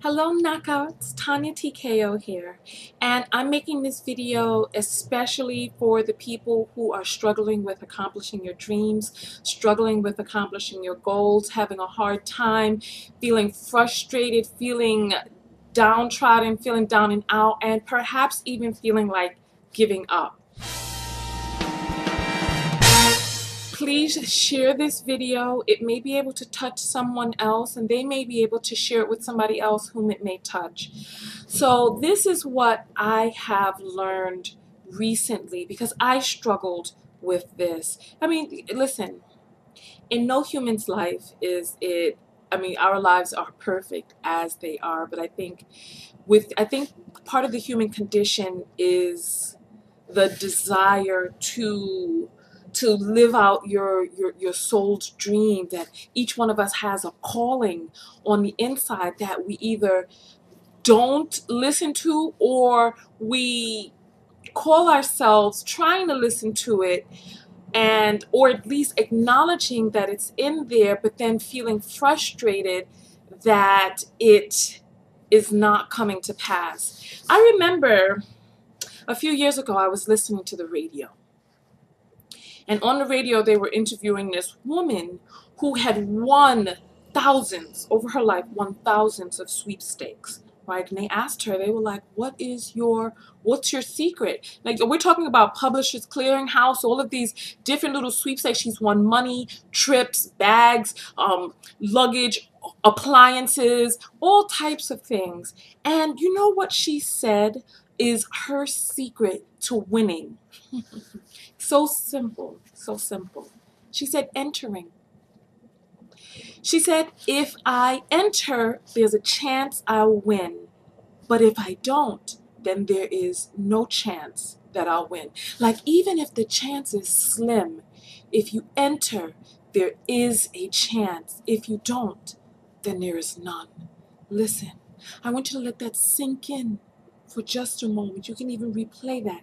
Hello Naka, it's Tanya TKO here, and I'm making this video especially for the people who are struggling with accomplishing your dreams, struggling with accomplishing your goals, having a hard time, feeling frustrated, feeling downtrodden, feeling down and out, and perhaps even feeling like giving up. Please share this video. It may be able to touch someone else, and they may be able to share it with somebody else whom it may touch. So this is what I have learned recently because I struggled with this. I mean, listen, in no human's life is it, I mean, our lives are perfect as they are, but I think part of the human condition is the desire to live out your soul's dream, that each one of us has a calling on the inside that we either don't listen to, or we call ourselves trying to listen to it, and or at least acknowledging that it's in there, but then feeling frustrated that it is not coming to pass. I remember a few years ago I was listening to the radio, and on the radio they were interviewing this woman who had won thousands over her life, won thousands of sweepstakes, right? And they asked her, they were like, what's your secret? Like, we're talking about Publishers Clearinghouse, all of these different little sweepstakes. She's won money, trips, bags, luggage, appliances, all types of things. And you know what she said is her secret to winning? So simple, so simple. She said, entering. She said, if I enter, there's a chance I'll win. But if I don't, then there is no chance that I'll win. Like, even if the chance is slim, if you enter, there is a chance. If you don't, then there is none. Listen, I want you to let that sink in for just a moment. You can even replay that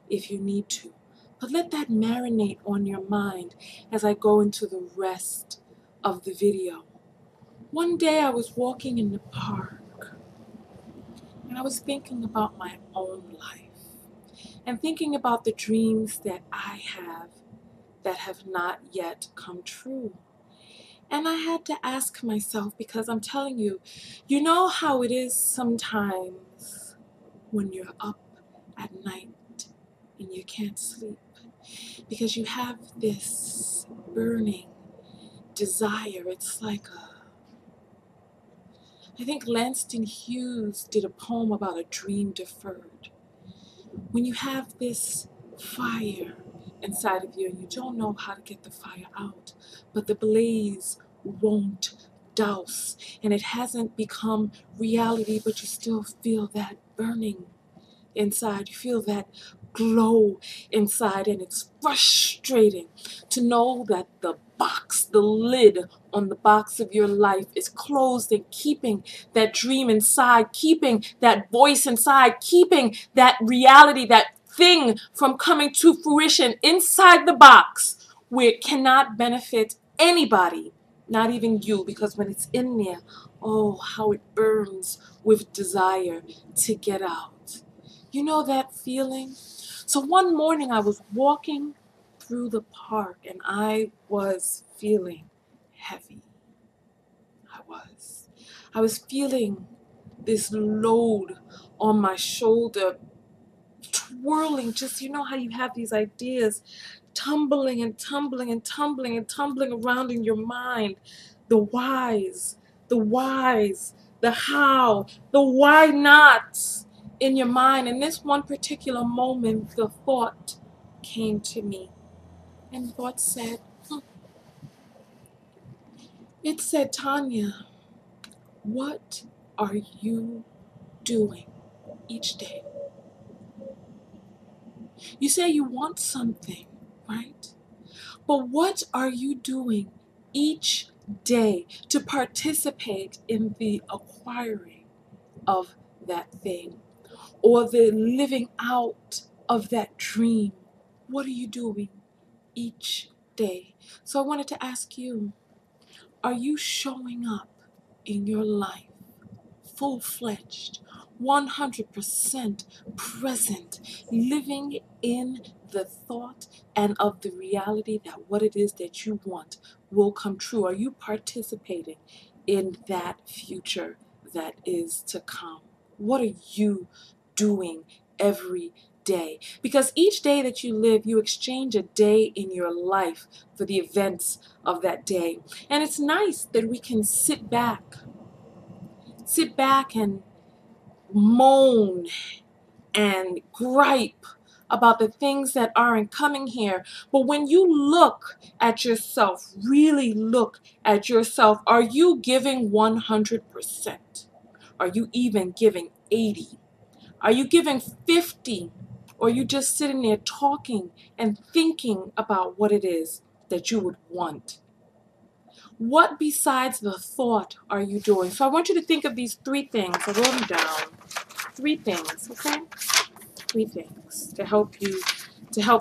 if you need to. But let that marinate on your mind as I go into the rest of the video. One day I was walking in the park, and I was thinking about my own life and thinking about the dreams that I have that have not yet come true. And I had to ask myself, because I'm telling you, you know how it is sometimes when you're up at night and you can't sleep, because you have this burning desire. It's like I think Langston Hughes did a poem about a dream deferred. When you have this fire inside of you and you don't know how to get the fire out, but the blaze won't douse, and it hasn't become reality, but you still feel that burning inside. You feel that glow inside, and it's frustrating to know that the lid on the box of your life is closed, and keeping that dream inside, keeping that voice inside, keeping that reality, that thing from coming to fruition inside the box where it cannot benefit anybody, not even you, because when it's in there, oh, how it burns with desire to get out. You know that feeling? So one morning I was walking through the park and I was feeling heavy. I was. I was feeling this load on my shoulder, twirling, just, you know how you have these ideas tumbling and tumbling and tumbling and tumbling around in your mind. The whys, the whys, the how, the why nots in your mind. And this one particular moment, the thought came to me. And the thought said, it said, Tanya, what are you doing each day? You say you want something, right? But what are you doing each day to participate in the acquiring of that thing, or the living out of that dream? What are you doing each day? So I wanted to ask you, are you showing up in your life full-fledged, 100% present, living in the thought and of the reality that what it is that you want will come true? Are you participating in that future that is to come? What are you doing every day? Because each day that you live, you exchange a day in your life for the events of that day. And it's nice that we can sit back and moan and gripe about the things that aren't coming here. But when you look at yourself, really look at yourself, are you giving 100%? Are you even giving 80? Are you giving 50? Or are you just sitting there talking and thinking about what it is that you would want? What besides the thought are you doing? So I want you to think of these three things. I wrote them down. Three things, okay? Three things to help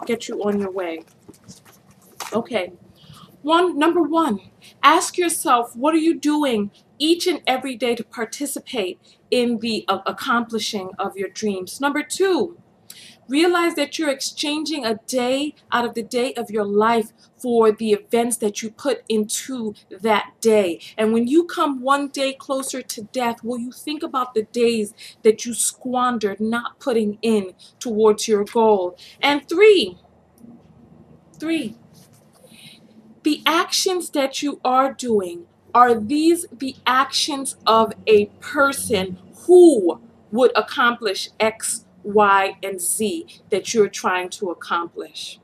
get you on your way. Okay. Number one, ask yourself, what are you doing each and every day to participate in the accomplishing of your dreams? Number two, realize that you're exchanging a day out of the day of your life for the events that you put into that day. And when you come one day closer to death, will you think about the days that you squandered not putting in towards your goal? And three, the actions that you are doing, are these the actions of a person who would accomplish X, Y, and Z that you're trying to accomplish?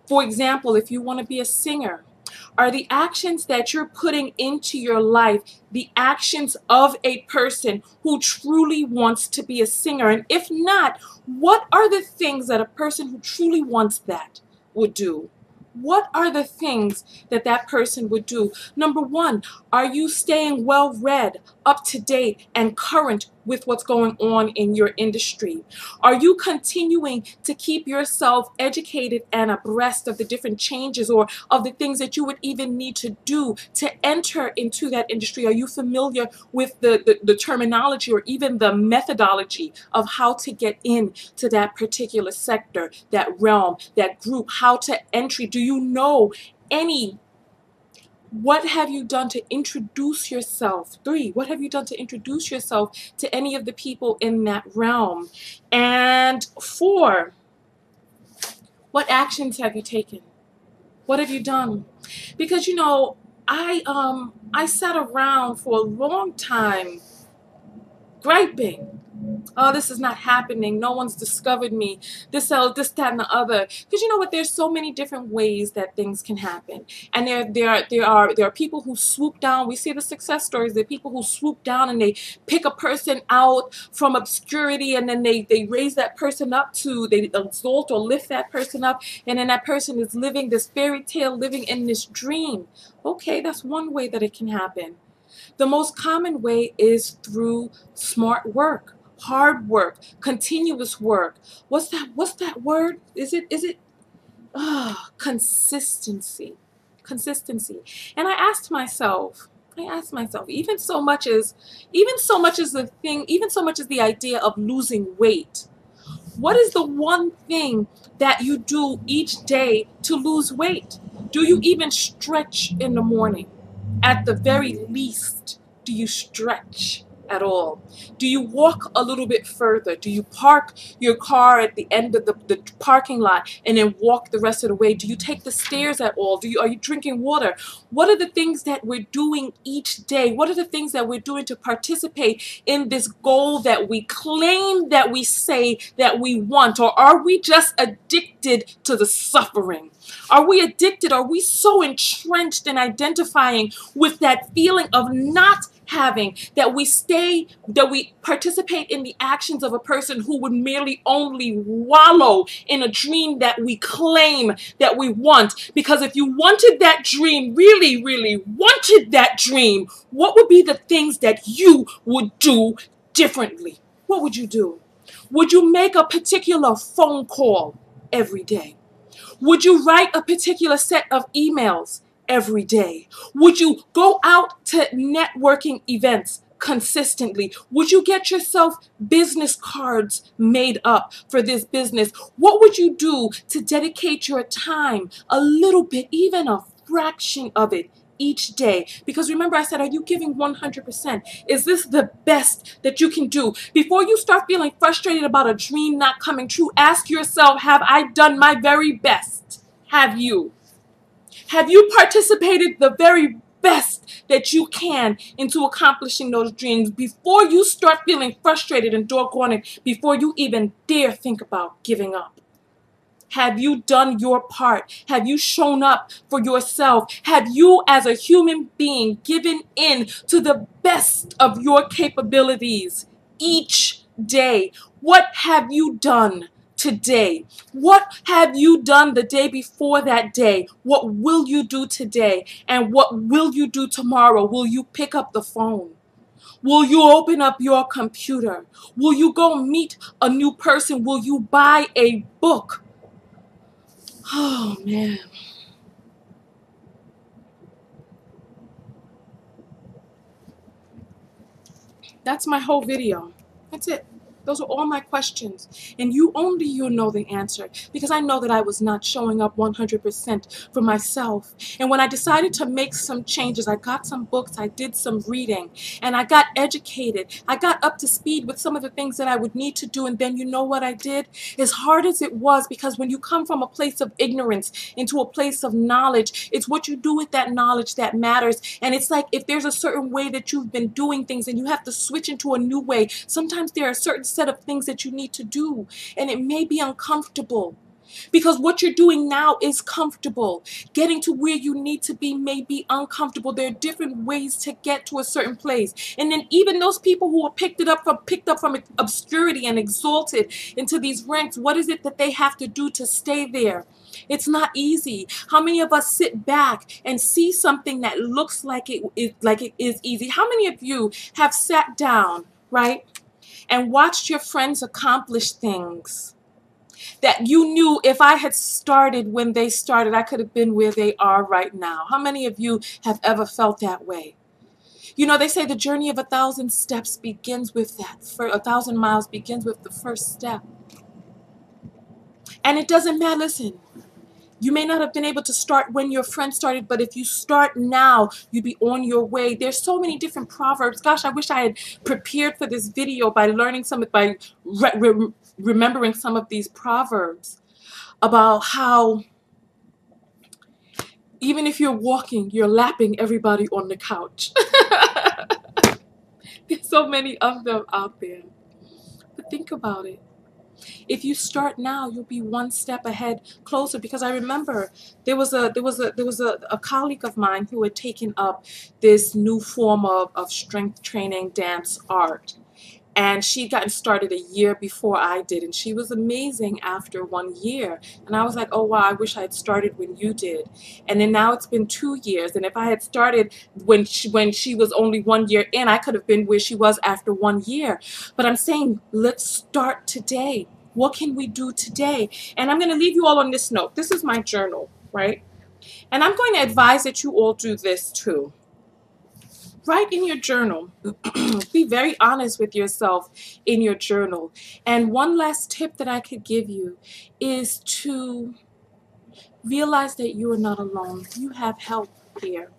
For example, if you want to be a singer, are the actions that you're putting into your life the actions of a person who truly wants to be a singer? And if not, what are the things that a person who truly wants that would do? What are the things that that person would do? Number one, are you staying well read, up to date, and current with what's going on in your industry? Are you continuing to keep yourself educated and abreast of the different changes or of the things that you would even need to do to enter into that industry? Are you familiar with the terminology or even the methodology of how to get into that particular sector, that realm, that group, how to entry? Do you know what have you done to introduce yourself? Three, what have you done to introduce yourself to any of the people in that realm? And four, what actions have you taken? What have you done? Because I sat around for a long time griping. Oh, this is not happening. No one's discovered me. This, that, and the other. Because you know what? There's so many different ways that things can happen. And there are people who swoop down. We see the success stories. There are people who swoop down and they pick a person out from obscurity, and then they raise that person up they exalt or lift that person up, and then that person is living this fairy tale, living in this dream. Okay, that's one way that it can happen. The most common way is through smart work, hard work, continuous work. What's that word? Is it consistency. Consistency. And I asked myself, even so much as the idea of losing weight. What is the one thing that you do each day to lose weight? Do you even stretch in the morning? At the very least, do you stretch at all? Do you walk a little bit further? Do you park your car at the end of the parking lot and then walk the rest of the way? Do you take the stairs at all? Are you drinking water? What are the things that we're doing each day? What are the things that we're doing to participate in this goal that we claim, that we say that we want? Or are we just addicted to the suffering? Are we addicted? Are we so entrenched in identifying with that feeling of not having that we participate in the actions of a person who would merely only wallow in a dream that we claim that we want? Because if you wanted that dream, really, really wanted that dream, what would be the things that you would do differently? What would you do? Would you make a particular phone call every day? Would you write a particular set of emails every day? Would you go out to networking events consistently? Would you get yourself business cards made up for this business? What would you do to dedicate your time a little bit, even a fraction of it, each day? Because remember, I said, are you giving 100%? Is this the best that you can do? Before you start feeling frustrated about a dream not coming true, ask yourself, have I done my very best? Have you? Have you participated the very best that you can into accomplishing those dreams before you start feeling frustrated and doggone it, before you even dare think about giving up? Have you done your part? Have you shown up for yourself? Have you, as a human being, given in to the best of your capabilities each day? What have you done today? What have you done the day before that day? What will you do today? And what will you do tomorrow? Will you pick up the phone? Will you open up your computer? Will you go meet a new person? Will you buy a book? Oh, man. That's my whole video. That's it. Those are all my questions. And only you know the answer, because I know that I was not showing up 100% for myself. And when I decided to make some changes, I got some books, I did some reading, and I got educated. I got up to speed with some of the things that I would need to do. And then you know what I did? As hard as it was, because when you come from a place of ignorance into a place of knowledge, it's what you do with that knowledge that matters. And it's like if there's a certain way that you've been doing things and you have to switch into a new way, sometimes there are certain set of things that you need to do, and it may be uncomfortable, because what you're doing now is comfortable. Getting to where you need to be may be uncomfortable. There are different ways to get to a certain place. And then even those people who are picked up from obscurity and exalted into these ranks, what is it that they have to do to stay there? It's not easy. How many of us sit back and see something that looks like it is easy? How many of you have sat down, right, and watched your friends accomplish things that you knew, if I had started when they started, I could have been where they are right now? How many of you have ever felt that way? You know, they say the journey of 1,000 steps begins with that. For 1,000 miles begins with the first step. And it doesn't matter. Listen, you may not have been able to start when your friend started, but if you start now, you'd be on your way. There's so many different proverbs. Gosh, I wish I had prepared for this video by remembering some of these proverbs about how even if you're walking, you're lapping everybody on the couch. There's so many of them out there. But think about it. If you start now, you'll be one step ahead closer. Because I remember there was a colleague of mine who had taken up this new form of strength training, dance art. And she'd gotten started a year before I did, and she was amazing after 1 year. And I was like, oh wow, I wish I had started when you did. And then now it's been 2 years, and if I had started when she was only 1 year in, I could have been where she was after 1 year. But I'm saying, let's start today. What can we do today? And I'm going to leave you all on this note. This is my journal, right? And I'm going to advise that you all do this too. Write in your journal. Be very honest with yourself in your journal. And one last tip that I could give you is to realize that you are not alone. You have help here.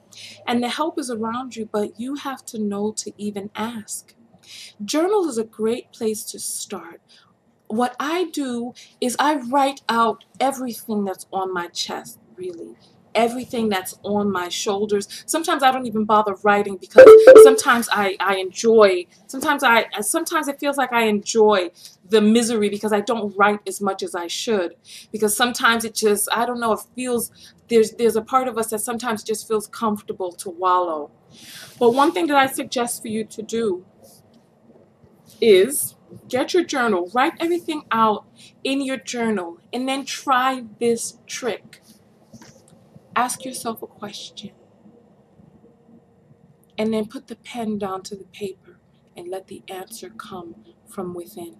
And the help is around you, but you have to know to even ask. Journal is a great place to start. What I do is I write out everything that's on my chest, really. Everything that's on my shoulders. Sometimes I don't even bother writing, because sometimes sometimes it feels like I enjoy the misery, because I don't write as much as I should. Because sometimes it just, I don't know, it feels, there's a part of us that sometimes just feels comfortable to wallow. But one thing that I suggest for you to do is get your journal, write everything out in your journal, and then try this trick. Ask yourself a question, and then put the pen down to the paper and let the answer come from within.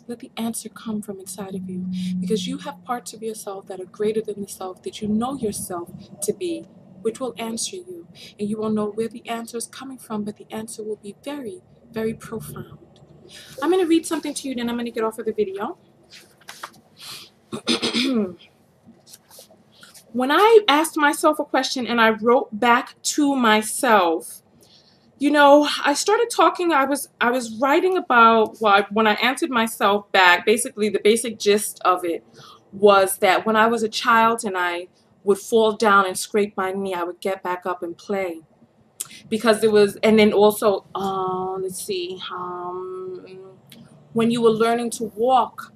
Let the answer come from inside of you, because you have parts of yourself that are greater than the self that you know yourself to be which will answer you. And you will know where the answer is coming from, but the answer will be very, very profound. I'm going to read something to you, then I'm going to get off of the video. When I asked myself a question and I wrote back to myself, you know, I started talking, I was writing about, well, when I answered myself back, basically the basic gist of it was that when I was a child and I would fall down and scrape my knee, I would get back up and play. Because there was, and then also, let's see, when you were learning to walk,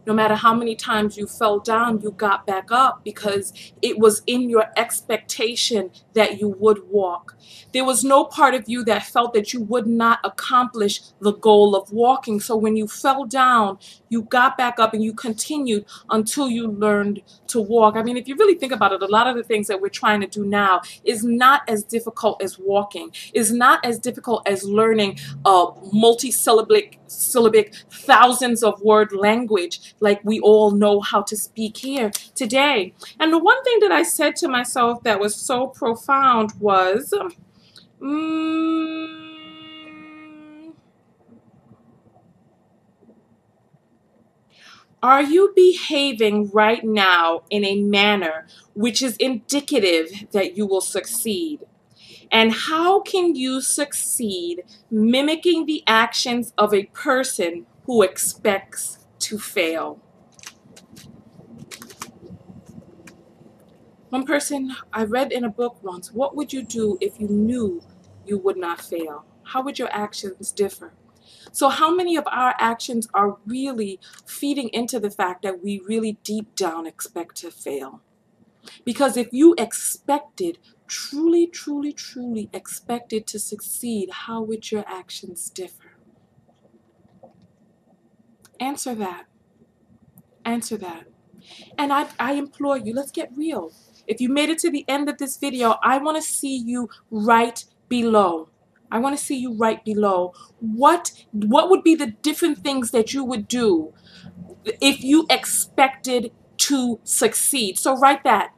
no matter how many times you fell down, you got back up because it was in your expectation that you would walk. There was no part of you that felt that you would not accomplish the goal of walking. So when you fell down, you got back up and you continued until you learned to walk. I mean, if you really think about it, a lot of the things that we're trying to do now is not as difficult as walking, is not as difficult as learning a multi-syllabic, thousands of word language like we all know how to speak here today. And the one thing that I said to myself that was so profound was, are you behaving right now in a manner which is indicative that you will succeed? And how can you succeed mimicking the actions of a person who expects to fail? One person I read in a book once, what would you do if you knew you would not fail? How would your actions differ? So how many of our actions are really feeding into the fact that we really deep down expect to fail? Because if you expected, truly, truly, truly expected to succeed, how would your actions differ? Answer that. Answer that. And I implore you, let's get real. If you made it to the end of this video, I want to see you right below. I want to see you right below. What would be the different things that you would do if you expected to succeed? So write that.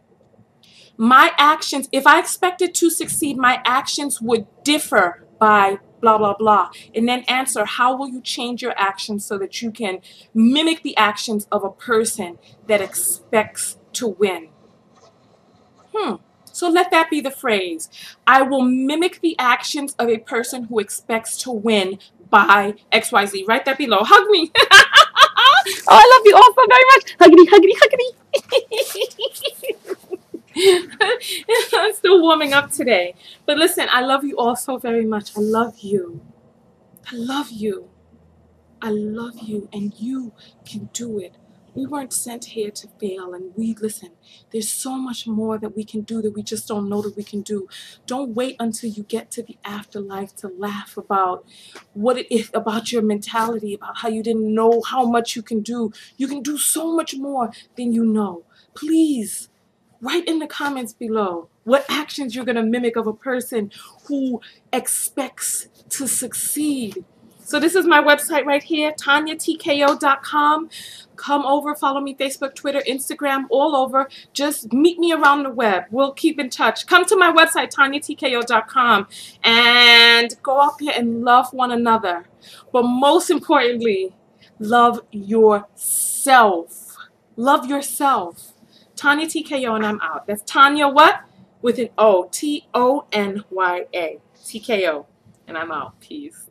My actions, if I expected to succeed, my actions would differ by blah, blah, blah. And then answer, how will you change your actions so that you can mimic the actions of a person that expects to win? So let that be the phrase. I will mimic the actions of a person who expects to win by XYZ. Write that below. Hug me. Oh, I love you all so very much. Huggity, huggity. I'm still warming up today. But listen, I love you all so very much. I love you. I love you. I love you, and you can do it. We weren't sent here to fail, and listen, there's so much more that we can do that we just don't know that we can do. Don't wait until you get to the afterlife to laugh about what it is, about your mentality, about how you didn't know how much you can do. You can do so much more than you know. Please, write in the comments below what actions you're going to mimic of a person who expects to succeed. So this is my website right here, TanyaTKO.com. Come over, follow me, Facebook, Twitter, Instagram, all over. Just meet me around the web. We'll keep in touch. Come to my website, TanyaTKO.com, and go out there and love one another. But most importantly, love yourself. Love yourself. Tanya TKO, and I'm out. That's Tanya what? With an O. Tony. TKO. And I'm out. Peace.